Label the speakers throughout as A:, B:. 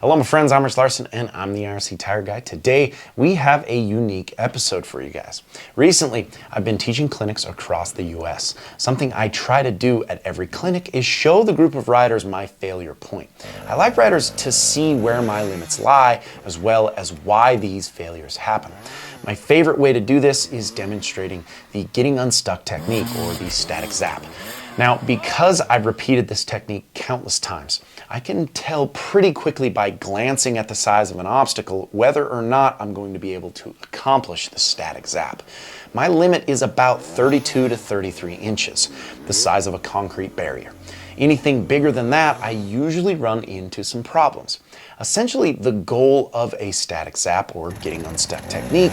A: Hello my friends, I'm Rich Larson and I'm the IRC Tire Guy. Today we have a unique episode for you guys. Recently I've been teaching clinics across the US. Something I try to do at every clinic is show the group of riders my failure point. I like riders to see where my limits lie as well as why these failures happen. My favorite way to do this is demonstrating the getting unstuck technique, or the static zap. Now, because I've repeated this technique countless times, I can tell pretty quickly by glancing at the size of an obstacle whether or not I'm going to be able to accomplish the static zap. My limit is about 32 to 33 inches, the size of a concrete barrier. Anything bigger than that, I usually run into some problems. Essentially, the goal of a static zap, or getting unstuck technique,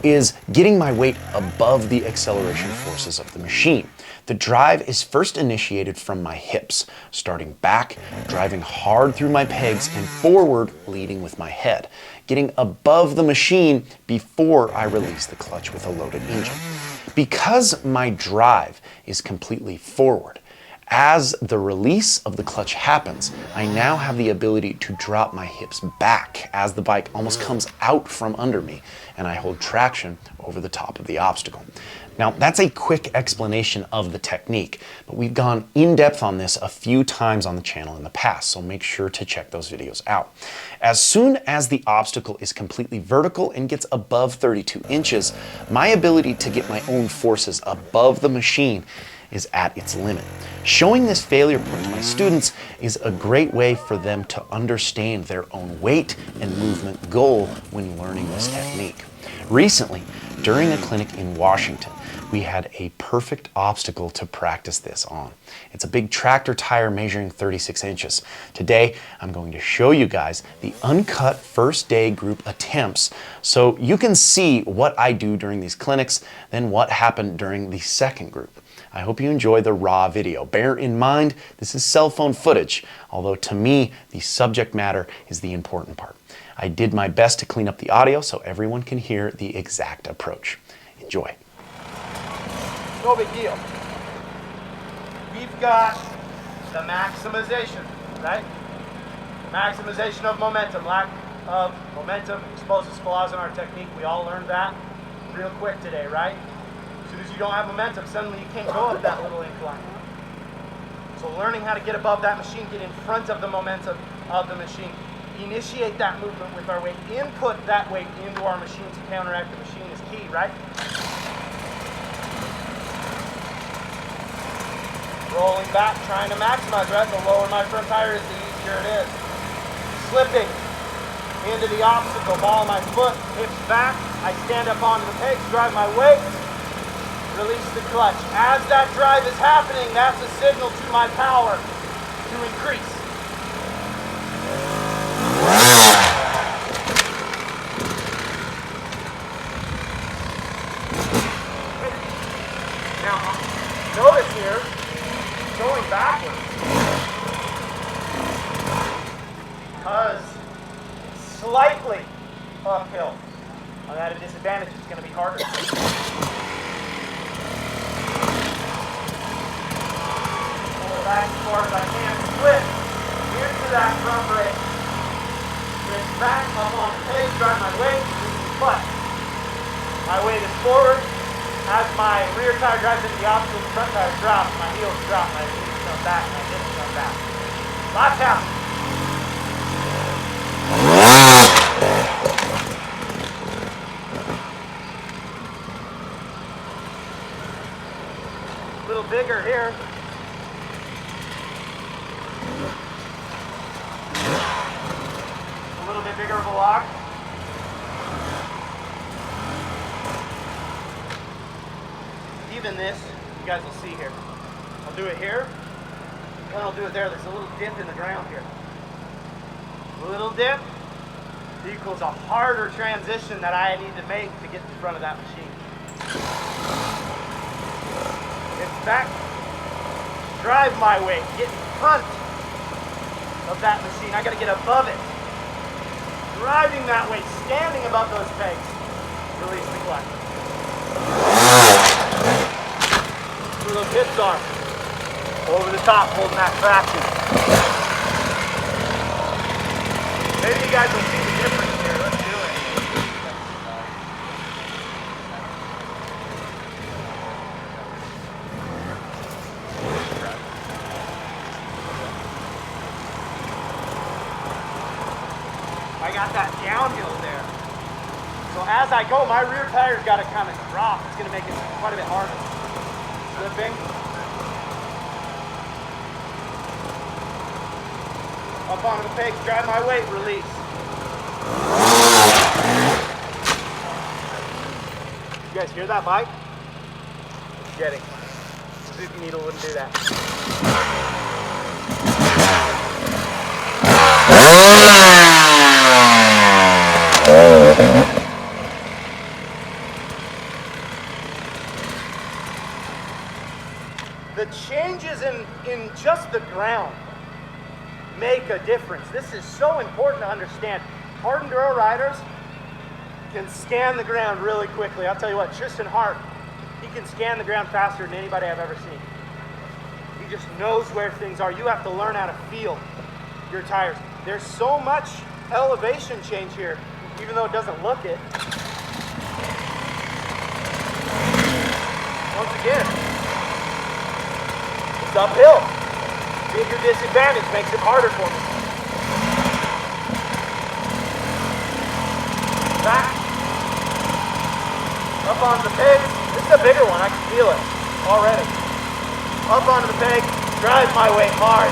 A: is getting my weight above the acceleration forces of the machine. The drive is first initiated from my hips, starting back, driving hard through my pegs, and forward, leading with my head, getting above the machine before I release the clutch with a loaded engine. Because my drive is completely forward, as the release of the clutch happens, I now have the ability to drop my hips back as the bike almost comes out from under me and I hold traction over the top of the obstacle. Now, that's a quick explanation of the technique, but we've gone in depth on this a few times on the channel in the past, so make sure to check those videos out. As soon as the obstacle is completely vertical and gets above 32 inches, my ability to get my own forces above the machine is at its limit. Showing this failure point to my students is a great way for them to understand their own weight and movement goal when learning this technique. Recently, during a clinic in Washington, we had a perfect obstacle to practice this on. It's a big tractor tire measuring 36 inches. Today, I'm going to show you guys the uncut first day group attempts so you can see what I do during these clinics, then what happened during the second group. I hope you enjoy the raw video. Bear in mind, this is cell phone footage, although to me, the subject matter is the important part. I did my best to clean up the audio so everyone can hear the exact approach. Enjoy.
B: No big deal. We've got the maximization, right? Maximization of momentum. Lack of momentum exposes flaws in our technique. We all learned that real quick today, right? As soon as you don't have momentum, suddenly you can't go up that little incline. So learning how to get above that machine, get in front of the momentum of the machine, initiate that movement with our weight, input that weight into our machine to counteract the machine is key, right? Rolling back, trying to maximize, right? The lower my front tire is, the easier it is. Slipping into the obstacle, ball of my foot, hips back, I stand up onto the pegs, drive my weight, release the clutch. As that drive is happening, that's a signal to my power to increase. Now, notice here, going backwards, because it's slightly uphill. I'm at a disadvantage, it's going to be harder. Back as far as I can, split into that front brake. Bring back up on the page, drive my weight, release the clutch. My weight is forward. As my rear tire drives into the obstacle, the front tire drops, my heels drop, my knees come back, my hips come back. Last half. A little bigger here. A little bit bigger of a lock. Even this, you guys will see here. I'll do it here, then I'll do it there. There's a little dip in the ground here. A little dip equals a harder transition that I need to make to get in front of that machine. It's back. Drive my weight, get in front of that machine. I got to get above it. Driving that weight, standing above those pegs. Release the clutch. Where those hips are. Over the top, holding that traction. Maybe you guys will see the difference here. Let's do it. I got that downhill there. So as I go, my rear tire's got to kind of drop. It's going to make it quite a bit harder. Slipping. Up onto the pegs, drive my weight, release. You guys hear that bike? Getting. Suzuki needle wouldn't do that. The changes in just the ground make a difference. This is so important to understand. Hard enduro riders can scan the ground really quickly. I'll tell you what, Tristan Hart, he can scan the ground faster than anybody I've ever seen. He just knows where things are. You have to learn how to feel your tires. There's so much elevation change here, even though it doesn't look it. Once again, it's uphill. Bigger disadvantage makes it harder for me. Back. Up onto the peg. This is a bigger one. I can feel it already. Up onto the peg. Drive my weight hard.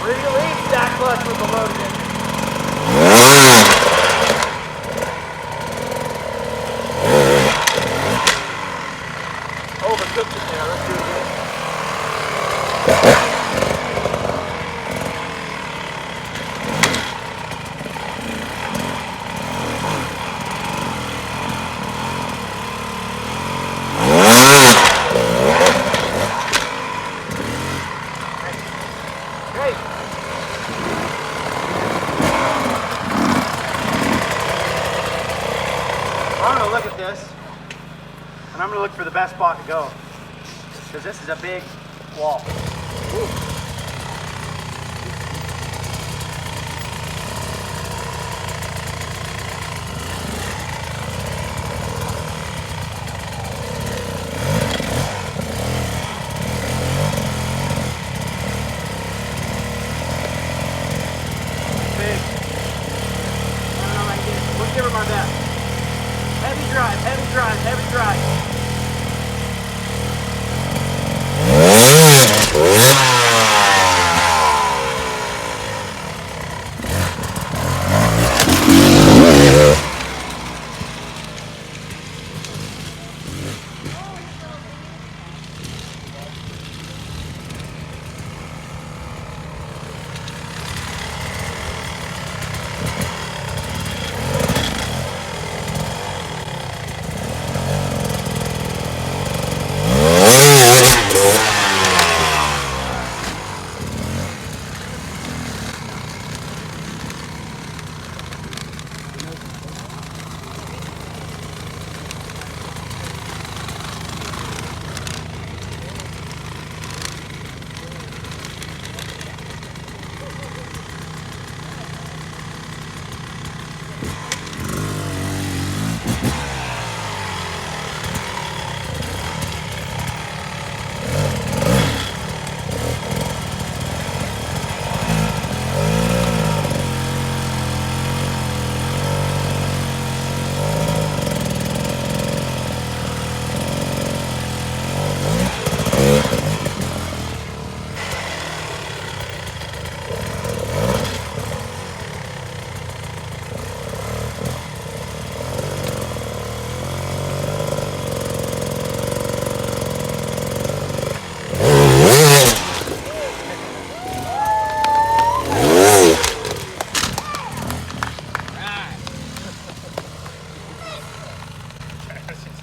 B: Release that clutch with the loaded engine. Overcooked it there. Let's do it again. I'm going to look at this, and I'm going to look for the best spot to go, because this is a big wall. Ooh. Big. I don't know how I get it. Let's give her my best. Heavy drive, heavy drive, heavy drive.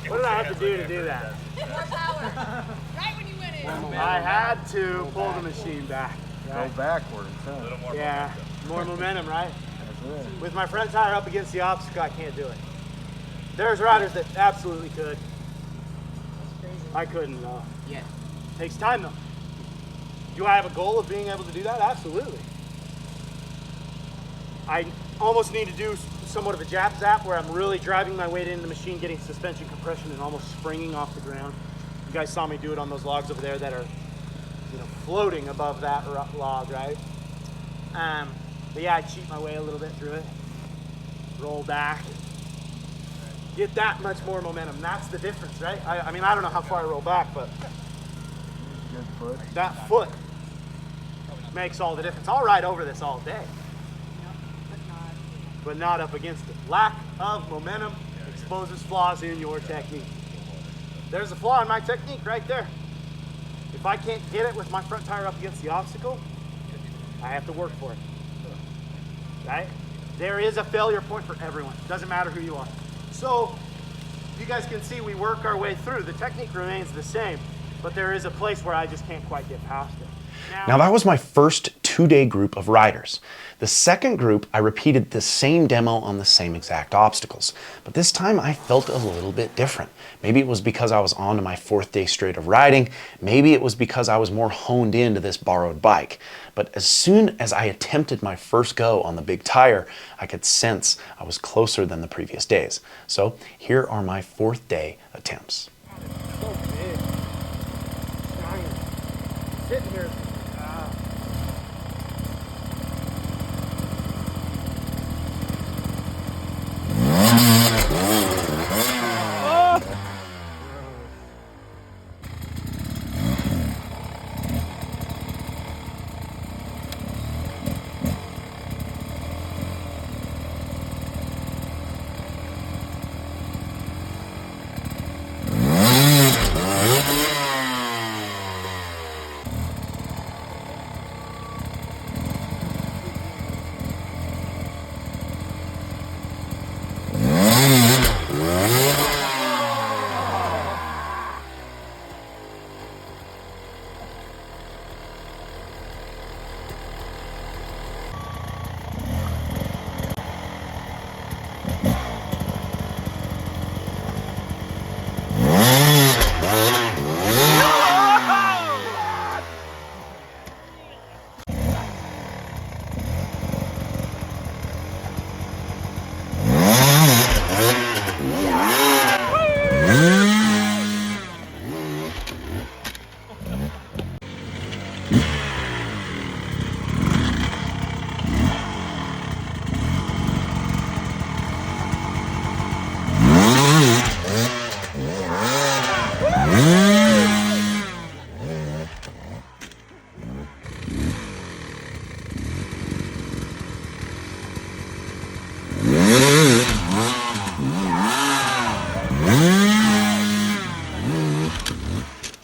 B: What did I have to do to do that?
C: More power. Right when you went in.
B: I had to pull the machine back.
D: Go backwards, huh?
E: A little more
B: Yeah,
E: momentum.
B: more momentum, right?
D: That's it.
B: With my front tire up against the obstacle, I can't do it. There's riders that absolutely could. I couldn't, though.
C: Yeah.
B: Takes time, though. Do I have a goal of being able to do that? Absolutely. I almost need to do somewhat of a jab zap where I'm really driving my weight into the machine, getting suspension compression and almost springing off the ground. You guys saw me do it on those logs over there that are, you know, floating above that log, right? But yeah, I cheat my way a little bit through it. Roll back. Get that much more momentum. That's the difference, right? I mean, I don't know how far I roll back, but
D: Good foot.
B: that foot makes all the difference. I'll ride over this all day, but not up against it. Lack of momentum exposes flaws in your technique. There's a flaw in my technique right there. If I can't get it with my front tire up against the obstacle, I have to work for it, right? There is a failure point for everyone. Doesn't matter who you are. So you guys can see we work our way through. The technique remains the same, but there is a place where I just can't quite get past it.
A: Now that was my first 2-day group of riders. The second group, I repeated the same demo on the same exact obstacles, but this time I felt a little bit different. Maybe it was because I was on to my 4th day straight of riding. Maybe it was because I was more honed into this borrowed bike. But as soon as I attempted my first go on the big tire, I could sense I was closer than the previous days. So here are my 4th day attempts.
B: So big. Giant. Sitting here.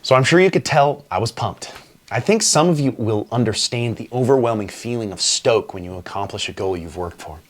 A: So I'm sure you could tell I was pumped. I think some of you will understand the overwhelming feeling of stoke when you accomplish a goal you've worked for.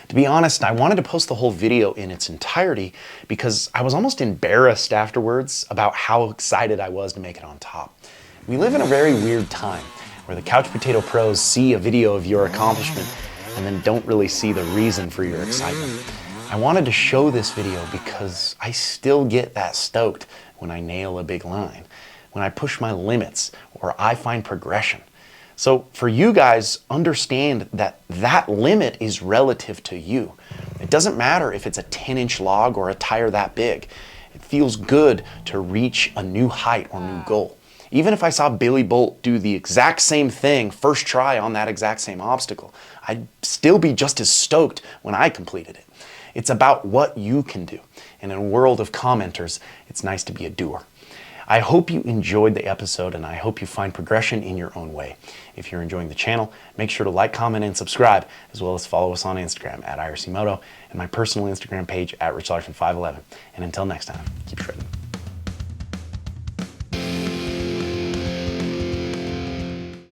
A: To be honest, I wanted to post the whole video in its entirety because I was almost embarrassed afterwards about how excited I was to make it on top. We live in a very weird time where the couch potato pros see a video of your accomplishment and then don't really see the reason for your excitement. I wanted to show this video because I still get that stoked when I nail a big line, when I push my limits, or I find progression. So for you guys, understand that that limit is relative to you. It doesn't matter if it's a 10-inch log or a tire that big. It feels good to reach a new height or new goal. Even if I saw Billy Bolt do the exact same thing first try on that exact same obstacle, I'd still be just as stoked when I completed it. It's about what you can do. And in a world of commenters, it's nice to be a doer. I hope you enjoyed the episode and I hope you find progression in your own way. If you're enjoying the channel, make sure to like, comment, and subscribe, as well as follow us on Instagram at IRC Moto and my personal Instagram page at RichLarson511. And until next time, keep shredding.